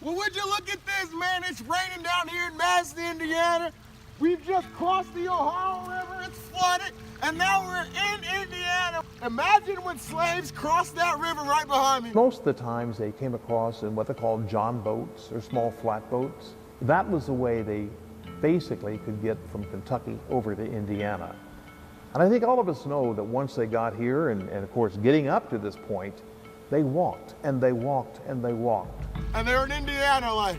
Well, would you look at this, man? It's raining down here in Madison, Indiana. We've just crossed the Ohio River, it's flooded, and now we're in Indiana. Imagine when slaves crossed that river right behind me. Most of the times they came across in what they called john boats or small flatboats. That was the way they basically could get from Kentucky over to Indiana. And I think all of us know that once they got here, and of course getting up to this point, they walked and they walked and they walked. And they're in Indiana, like,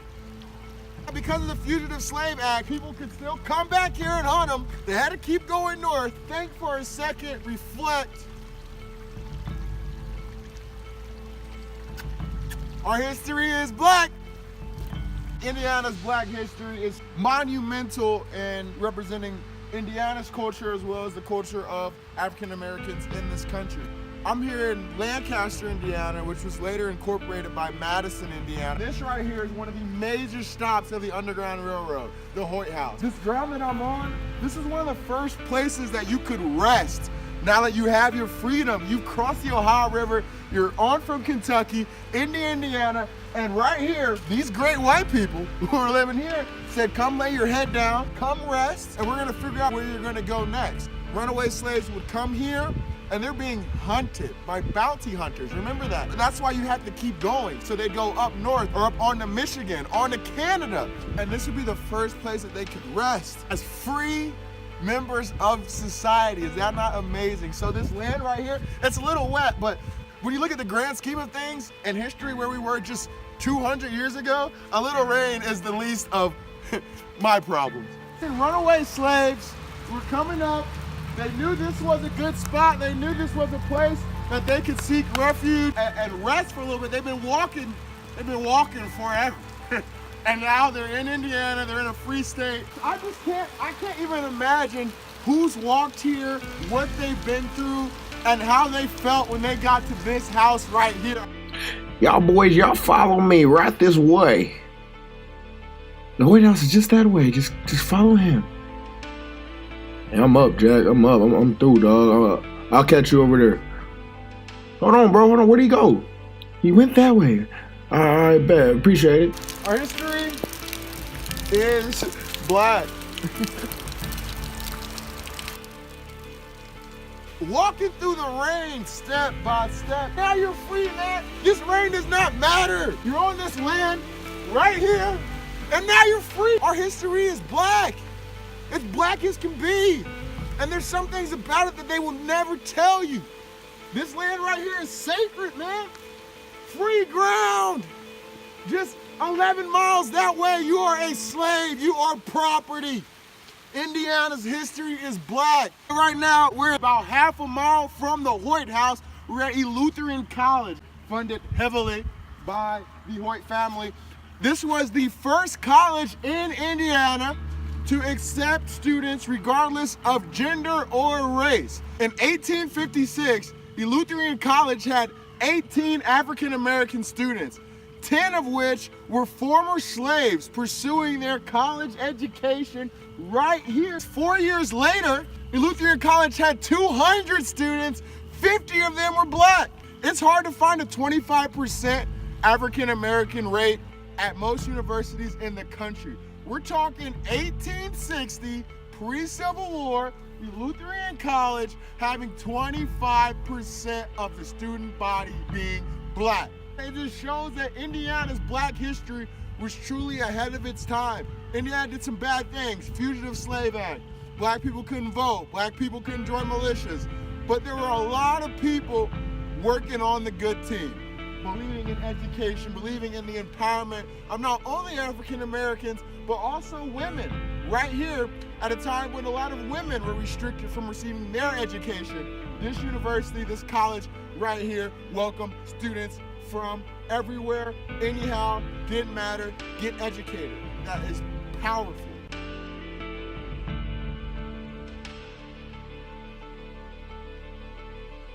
because of the Fugitive Slave Act, people could still come back here and hunt them. They had to keep going north. Think for a second, reflect. Our history is black. Indiana's black history is monumental in representing Indiana's culture as well as the culture of African Americans in this country. I'm here in Lancaster, Indiana, which was later incorporated by Madison, Indiana. This right here is one of the major stops of the Underground Railroad, the Hoyt House. This ground that I'm on, this is one of the first places that you could rest. Now that you have your freedom, you've crossed the Ohio River, you're on from Kentucky into Indiana, and right here, these great white people who are living here said, come lay your head down, come rest, and we're gonna figure out where you're gonna go next. Runaway slaves would come here, and they're being hunted by bounty hunters. Remember that. That's why you have to keep going. So they go up north or up onto Michigan, onto Canada. And this would be the first place that they could rest as free members of society. Is that not amazing? So this land right here, it's a little wet, but when you look at the grand scheme of things in history where we were just 200 years ago, a little rain is the least of my problems. Runaway slaves were coming up. They knew this was a good spot. They knew this was a place that they could seek refuge and rest for a little bit. They've been walking forever. And now they're in Indiana, they're in a free state. I can't even imagine who's walked here, what they've been through, and how they felt when they got to this house right here. Y'all boys, y'all follow me right this way. The White House is just that way. Just follow him. I'm up, Jack. I'm up. I'm through, dog. I'll catch you over there. Hold on, bro. Hold on. Where'd he go? He went that way. All right, bet. Appreciate it. Our history is black. Walking through the rain step by step. Now you're free, man. This rain does not matter. You're on this land right here, and now you're free. Our history is black. It's black as can be. And there's some things about it that they will never tell you. This land right here is sacred, man. Free ground. Just 11 miles that way, you are a slave. You are property. Indiana's history is black. Right now, we're about half a mile from the Hoyt House. We're at Lutheran College, funded heavily by the Hoyt family. This was the first college in Indiana to accept students regardless of gender or race. In 1856, the Lutheran College had 18 African American students, 10 of which were former slaves pursuing their college education right here. 4 years later, the Lutheran College had 200 students, 50 of them were black. It's hard to find a 25% African American rate at most universities in the country. We're talking 1860, pre-Civil War, the Lutheran College having 25% of the student body being black. It just shows that Indiana's black history was truly ahead of its time. Indiana did some bad things. Fugitive Slave Act. Black people couldn't vote. Black people couldn't join militias. But there were a lot of people working on the good team, believing in education, believing in the empowerment of not only African Americans, but also women. Right here, at a time when a lot of women were restricted from receiving their education, this university, this college right here, welcomed students from everywhere, anyhow, didn't matter, get educated. That is powerful.